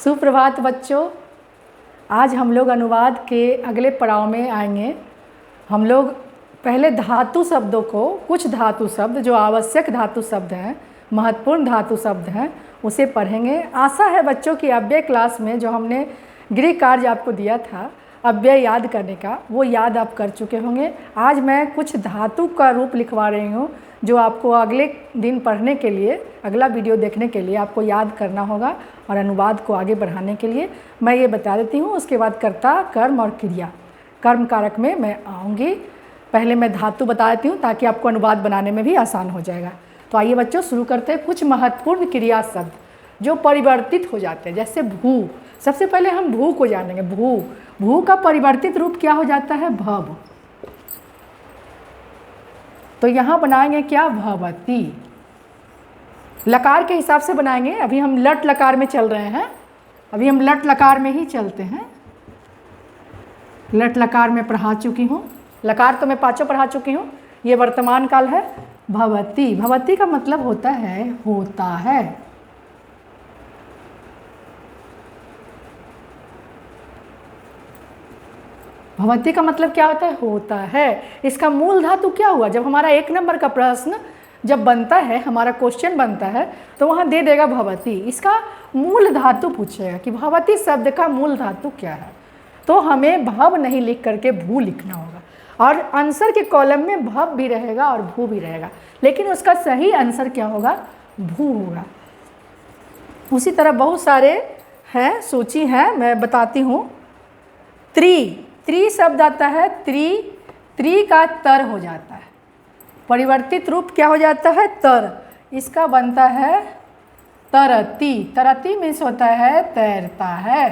सुप्रभात बच्चों। आज हम लोग अनुवाद के अगले पड़ाव में आएंगे। हम लोग पहले धातु शब्दों को, कुछ धातु शब्द जो आवश्यक धातु शब्द हैं, महत्वपूर्ण धातु शब्द हैं, उसे पढ़ेंगे। आशा है बच्चों की अव्यय क्लास में जो हमने गृह कार्य आपको दिया था अव्यय याद करने का, वो याद आप कर चुके होंगे। आज मैं कुछ धातु का रूप लिखवा रही हूँ जो आपको अगले दिन पढ़ने के लिए, अगला वीडियो देखने के लिए आपको याद करना होगा और अनुवाद को आगे बढ़ाने के लिए मैं ये बता देती हूँ। उसके बाद कर्ता, कर्म और क्रिया, कर्म कारक में मैं आऊँगी। पहले मैं धातु बता देती हूँ ताकि आपको अनुवाद बनाने में भी आसान हो जाएगा। तो आइए बच्चों शुरू करते हैं। कुछ महत्वपूर्ण क्रिया शब्द जो परिवर्तित हो जाते हैं, जैसे भू। सबसे पहले हम भू को जानेंगे। भू, भू का परिवर्तित रूप क्या हो जाता है? भव। तो यहाँ बनाएंगे क्या? भवती। लकार के हिसाब से बनाएंगे। अभी हम लट लकार में चल रहे हैं, अभी हम लट लकार में ही चलते हैं। लट लकार में पढ़ा चुकी हूँ, लकार तो मैं पांचों पढ़ा चुकी हूँ। ये वर्तमान काल है। भवती, भवती का मतलब होता है होता है। भवती का मतलब क्या होता है? होता है। इसका मूल धातु क्या हुआ? जब हमारा 1 नंबर का प्रश्न जब बनता है, हमारा क्वेश्चन बनता है, तो वहाँ दे देगा भवती। इसका मूल धातु पूछेगा कि भवती शब्द का मूल धातु क्या है। तो हमें भव नहीं लिख करके भू लिखना होगा। और आंसर के कॉलम में भव भी रहेगा और भू भी रहेगा, लेकिन उसका सही आंसर क्या होगा? भू होगा। उसी तरह बहुत सारे हैं, सूची है, मैं बताती हूँ। त्रि, त्रि शब्द आता है। त्रि, त्रि का तर हो जाता है। परिवर्तित रूप क्या हो जाता है? तर। इसका बनता है तरती। तरती मीन्स होता है तैरता है।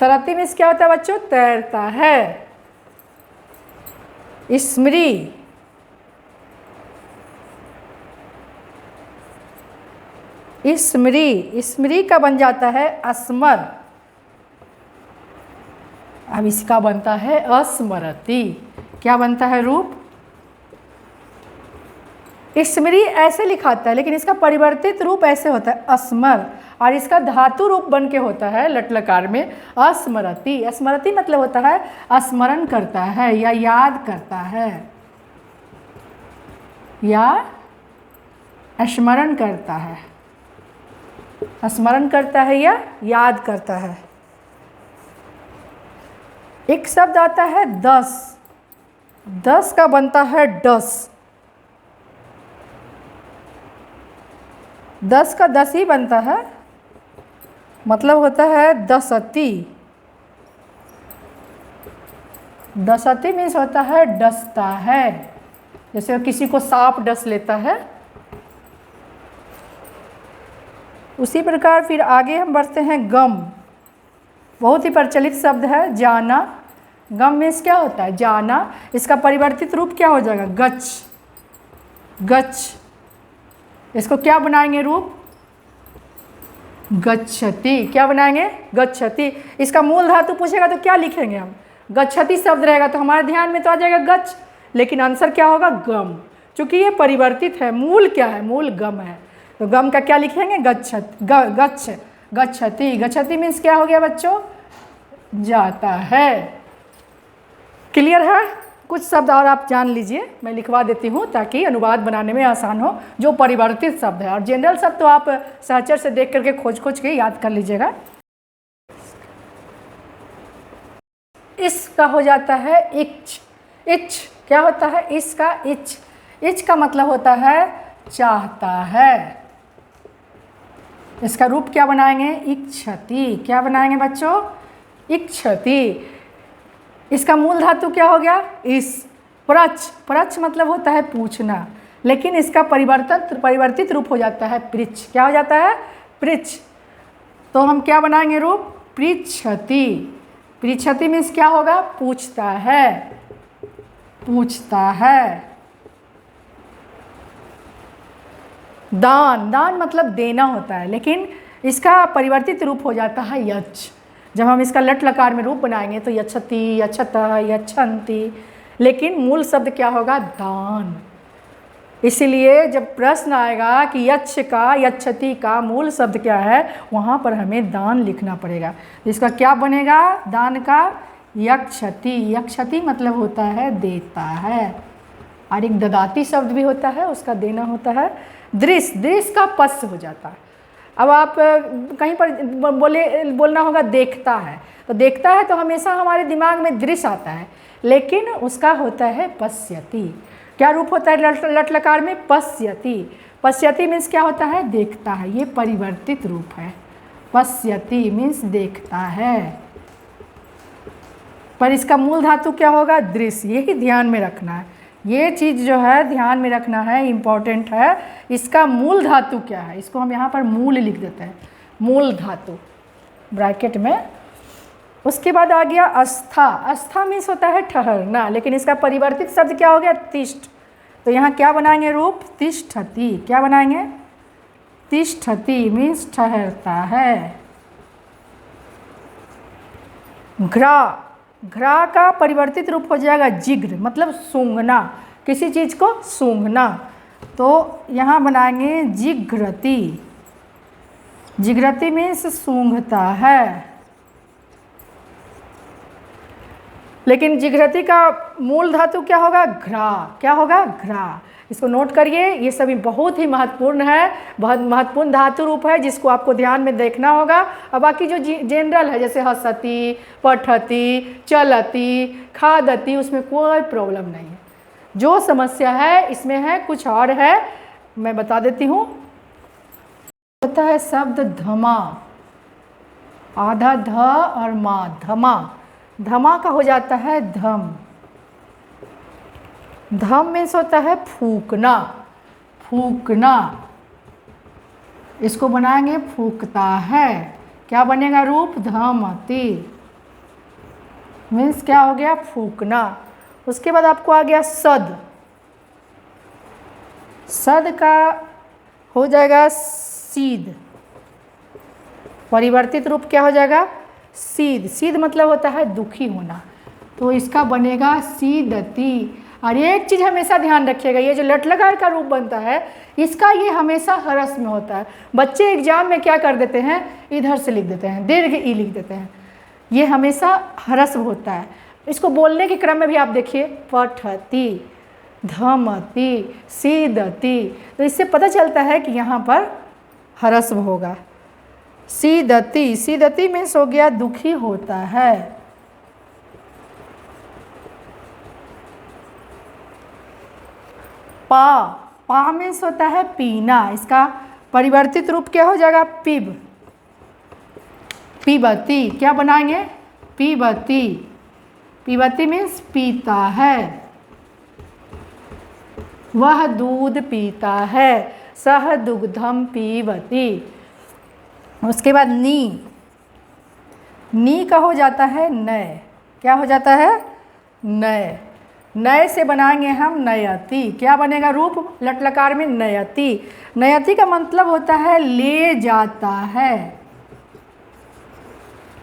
तरती मीन्स क्या होता है बच्चों? तैरता है। स्मृ, स्मृ, स्मृ का बन जाता है अस्मर। अब इसका बनता है अस्मरति। क्या बनता है रूप? स्मृ ऐसे लिखाता है, लेकिन इसका परिवर्तित रूप ऐसे होता है अस्मर, और इसका धातु रूप बन के होता है लटलकार में अस्मरति। अस्मरति मतलब होता है स्मरण करता है या याद करता है, या स्मरण करता है। स्मरण करता है या याद करता है। एक शब्द आता है दस। दस का बनता है डस। दस का दस ही बनता है, मतलब होता है दसती। दसती मीन्स होता है डसता है, जैसे किसी को सांप डस लेता है। उसी प्रकार फिर आगे हम बढ़ते हैं। गम, बहुत ही प्रचलित शब्द है। जाना, गम मीन्स क्या होता है? जाना। इसका परिवर्तित रूप क्या हो जाएगा? गच्छ, गच्छ। इसको क्या बनाएंगे रूप? गच्छति। क्या बनाएंगे? गच्छति। इसका मूल धातु पूछेगा तो क्या लिखेंगे हम? गच्छति शब्द रहेगा तो हमारे ध्यान में तो आ जाएगा गच्छ, लेकिन आंसर क्या होगा? गम। क्योंकि ये परिवर्तित है। मूल क्या है? मूल गम है, तो गम का क्या लिखेंगे? गच्छत, गच्छ, गच्छति। गच्छति मीन्स क्या हो गया बच्चों? जाता है। क्लियर है? कुछ शब्द और आप जान लीजिए, मैं लिखवा देती हूँ ताकि अनुवाद बनाने में आसान हो, जो परिवर्तित शब्द है। और जनरल शब्द तो आप सहचर से देख करके खोज खोज के याद कर लीजिएगा। इसका हो जाता है इच्छ। इच्छ क्या होता है? इसका इच्छ। इच्छ का मतलब होता है चाहता है। इसका रूप क्या बनाएंगे? इच्छति। क्या बनाएंगे बच्चों? इच्छति। इसका मूल धातु क्या हो गया? इस। प्रच्छ, प्रच्छ मतलब होता है पूछना, लेकिन इसका परिवर्तित रूप हो जाता है पृच्छ। क्या हो जाता है? पृच्छ। तो हम क्या बनाएंगे रूप? पृच्छति। पृच्छति मीन्स क्या होगा? पूछता है, पूछता है। दान, दान मतलब देना होता है, लेकिन इसका परिवर्तित रूप हो जाता है यच्छ। जब हम इसका लट लकार में रूप बनाएंगे तो यच्छति, यच्छतः, यच्छन्ति, लेकिन मूल शब्द क्या होगा? दान। इसलिए जब प्रश्न आएगा कि यक्ष का यक्षति का मूल शब्द क्या है, वहाँ पर हमें दान लिखना पड़ेगा। इसका क्या बनेगा दान का? यक्षति। यक्षति मतलब होता है देता है, और एक ददाती शब्द भी होता है, उसका देना होता है। दृश्य, दृश्य का पश्य हो जाता है। अब आप कहीं पर बोलना होगा देखता है, तो देखता है तो हमेशा हमारे दिमाग में दृश्य आता है, लेकिन उसका होता है पश्यति। क्या रूप होता है लट लकार में? पश्यति। पश्यति मीन्स क्या होता है? देखता है। ये परिवर्तित रूप है। पश्यति मीन्स देखता है, पर इसका मूल धातु क्या होगा? दृश्य। यही ध्यान में रखना है, ये चीज़ जो है ध्यान में रखना है, इम्पॉर्टेंट है। इसका मूल धातु क्या है? इसको हम यहाँ पर मूल लिख देते हैं, मूल धातु ब्रैकेट में। उसके बाद आ गया अस्था। अस्था मीन्स होता है ठहरना, लेकिन इसका परिवर्तित शब्द क्या हो गया? तिष्ठ। तो यहाँ क्या बनाएंगे रूप? तिष्ठति। क्या बनाएंगे? तिष्ठति मीन्स ठहरता है। घ्रा, घ्रा का परिवर्तित रूप हो जाएगा जिग्र, मतलब सूंघना, किसी चीज़ को सूंघना। तो यहाँ बनाएंगे जिघ्रति। जिघ्रति मीन्स सूंघता है, लेकिन जिघ्रति का मूल धातु क्या होगा? घ्रा। क्या होगा? घ्रा। इसको नोट करिए, ये सभी बहुत ही महत्वपूर्ण है, बहुत महत्वपूर्ण धातु रूप है, जिसको आपको ध्यान में देखना होगा। और बाकी जो जनरल है जैसे हसती, पठती, चलती, खादती, उसमें कोई प्रॉब्लम नहीं है। जो समस्या है इसमें है, कुछ और है, मैं बता देती हूँ। होता है शब्द धमा, आधा ध और माँ, धमा। धमा का हो जाता है धम। धम मीन्स होता है फूकना, फूकना। इसको बनाएंगे फूकता है। क्या बनेगा रूप? धमति मीन्स क्या हो गया? फूकना। उसके बाद आपको आ गया सद। सद का हो जाएगा सीध। परिवर्तित रूप क्या हो जाएगा? सीध। सीध मतलब होता है दुखी होना, तो इसका बनेगा सीदति। और एक चीज़ हमेशा ध्यान रखिएगा, ये जो लट लकार का रूप बनता है, इसका ये हमेशा हरस में होता है। बच्चे एग्जाम में क्या कर देते हैं? इधर से लिख देते हैं, दीर्घ ई लिख देते हैं। ये हमेशा हरस में होता है। इसको बोलने के क्रम में भी आप देखिए, पठति, धमति, सीदति, तो इससे पता चलता है कि यहाँ पर हरस होगा। सीदति, सीदति मीन्स हो गया दुखी होता है। पा, पा मीन्स होता है पीना। इसका परिवर्तित रूप क्या हो जाएगा? पिब। पीबती। क्या बनाएंगे? पीबती। पीबती मीन्स पीता है, वह दूध पीता है। सह दुग्धम पीबती। उसके बाद नी, नी का हो जाता है नय। क्या हो जाता है? नय। नय से बनाएंगे हम नयति। क्या बनेगा रूप लट लकार में? नयति। नयति का मतलब होता है ले जाता है।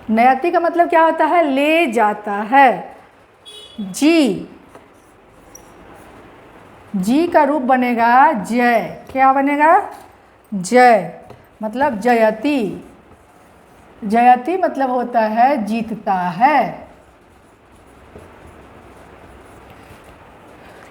नयति का मतलब क्या होता है? ले जाता है। जी, जी का रूप बनेगा जय। क्या बनेगा? जय, मतलब जयति। जयति मतलब होता है जीतता है।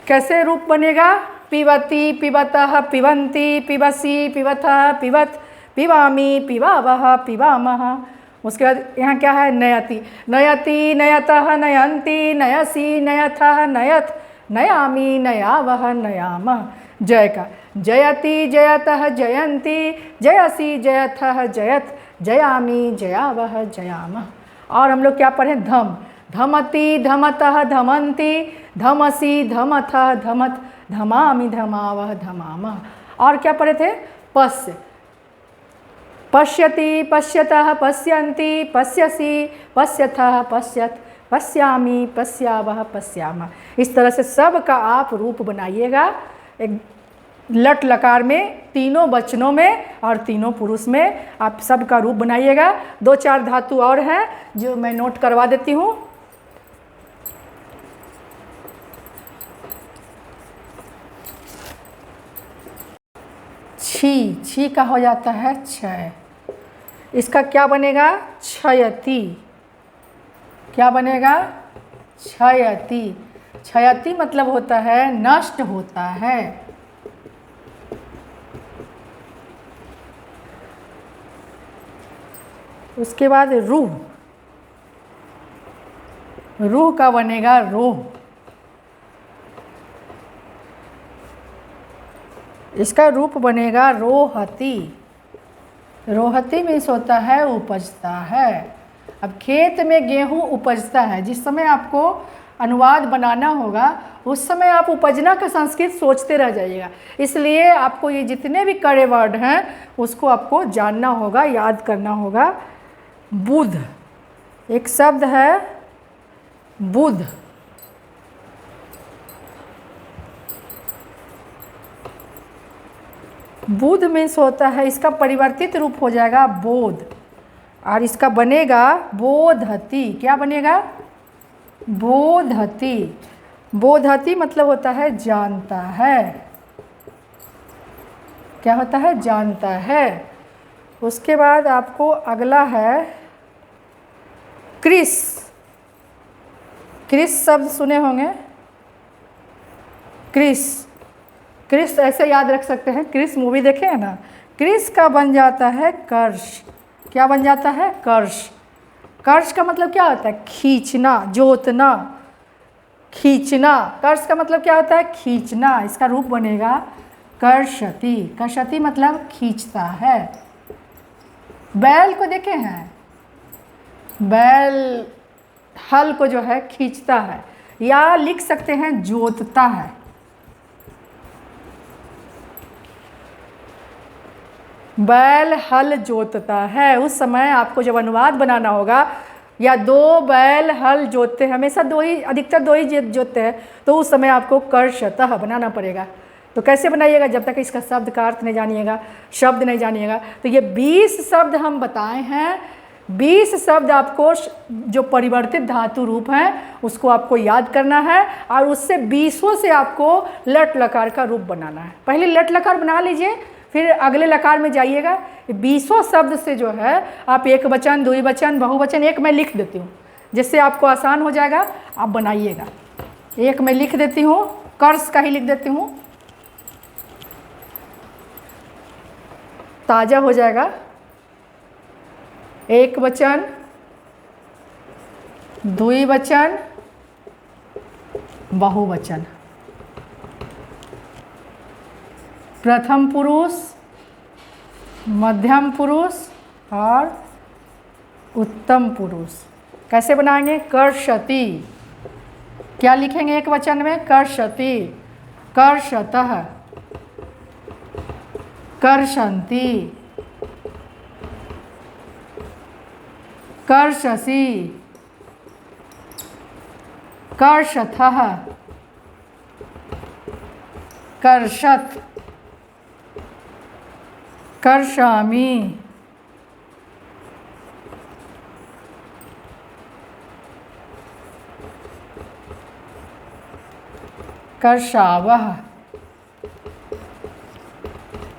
कैसे रूप बनेगा? पिबती, पिबतः, पिबन्ति, पिबसि, पिबथः, पिबत, पिबामि, पिबावः, पिबामः। उसके बाद यहाँ क्या है? नयति। नयति, नयतः, नयन्ति, नयसि, नयथः, नयथ, नयामि, नयावः, नयामः। जय का जयति, जयतः, जयन्ति, जयसि, जयथः, जयथ, जयामि, जयावः, जयामः। और हम लोग क्या पढ़ें? धम। धमति, धमतः, धमन्ति, धमसि, धमथः, धमथ, धमामि, धमावः, धमामः। और क्या पढ़े थे? पश्य। पश्यति, पश्यतः, पश्यन्ति, पश्यसि, पश्यथः, पश्यथ, पश्यामि, पश्यावः, पश्यामः। इस तरह से सब का आप रूप बनाइएगा, एक लट लकार में, तीनों वचनों में और तीनों पुरुष में आप सब का रूप बनाइएगा। 2-4 धातु और हैं जो मैं नोट करवा देती हूँ। छी का हो जाता है क्षय। इसका क्या बनेगा? क्षयति। क्या बनेगा? क्षयति। क्षयति मतलब होता है नष्ट होता है। उसके बाद रूह। रूह का बनेगा रोह। इसका रूप बनेगा रोहती। रोहती मीन्स होता है उपजता है। अब खेत में गेहूँ उपजता है, जिस समय आपको अनुवाद बनाना होगा उस समय आप उपजना का संस्कृत सोचते रह जाइएगा। इसलिए आपको ये जितने भी कड़े वर्ड हैं उसको आपको जानना होगा, याद करना होगा। बुध, एक शब्द है बुध। बुध मीन्स होता है, इसका परिवर्तित रूप हो जाएगा बोध, और इसका बनेगा बोधति। क्या बनेगा? बोधति। बोधति मतलब होता है जानता है। क्या होता है? जानता है। उसके बाद आपको अगला है क्रिस। क्रिस शब्द सुने होंगे। क्रिस, क्रिस ऐसे याद रख सकते हैं, क्रिस मूवी देखे हैं ना। क्रिस का बन जाता है कर्ष। क्या बन जाता है? कर्ष। कर्ष का मतलब क्या होता है? खींचना, जोतना, खींचना। कर्ष का मतलब क्या होता है? खींचना। इसका रूप बनेगा कर्षति। कर्षति मतलब खींचता है। बैल को देखे हैं? बैल हल को जो है खींचता है, या लिख सकते हैं जोतता है। बैल हल जोतता है। उस समय आपको जब अनुवाद बनाना होगा, या दो बैल हल जोतते हैं, हमेशा दो ही, अधिकतर दो ही जोतते हैं, तो उस समय आपको कर्षतः बनाना पड़ेगा। तो कैसे बनाइएगा? जब तक इसका शब्द का अर्थ नहीं जानिएगा, शब्द नहीं जानिएगा। तो ये 20 शब्द हम बताए हैं। 20 शब्द आपको जो परिवर्तित धातु रूप हैं उसको आपको याद करना है, और उससे 20 से आपको लट लकार का रूप बनाना है। पहले लट लकार बना लीजिए, फिर अगले लकार में जाइएगा। 20 शब्द से जो है आप एक वचन, द्विवचन, बहुवचन, एक मैं लिख देती हूँ जिससे आपको आसान हो जाएगा, आप बनाइएगा। एक मैं लिख देती हूँ, कर्ष का ही लिख देती हूँ, ताज़ा हो जाएगा। एक वचन, द्विवचन, बहुवचन, प्रथम पुरुष, मध्यम पुरुष और उत्तम पुरुष। कैसे बनाएंगे? कर्षति। क्या लिखेंगे एक वचन में? कर्षति, कर्षतः, कर्षन्ति, कर्षसि, कर्षथः, कर्षत्, कर्षामि, कर्षावः।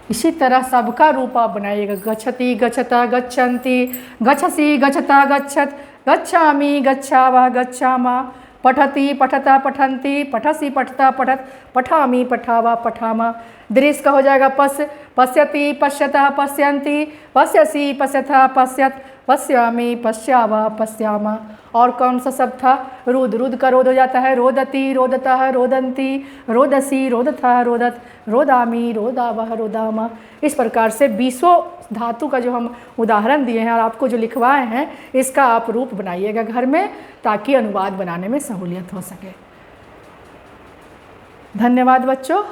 इसी तरह सबका रूप आप बनाइएगा। गच्छति, गच्छता, गच्छन्ति, गच्छसि, गच्छता, गच्छत, गच्छामि, गच्छावः, गच्छामः, पठति, पठता, पठन्ति, पठसि, पठता, पठत, पठामि, पठावा, पठामा। दृश्य का हो जाएगा पश्य, पश्यति, पश्यतः, पश्यन्ति, पश्यसि, पश्यथा, पश्यत, पश्यामि, पश्यावा, पश्यामा। और कौन सा शब्द था? रुद। रुद का रोध हो जाता है रोदति, रोदतः, रोदन्ति, रोदसी, रोदथा, रोदत, रोदामि, रोदावह, रोदामा। इस प्रकार से 20 धातु का जो हम उदाहरण दिए हैं और आपको जो लिखवाए हैं, इसका आप रूप बनाइएगा घर में, ताकि अनुवाद बनाने में सहूलियत हो सके। धन्यवाद बच्चों।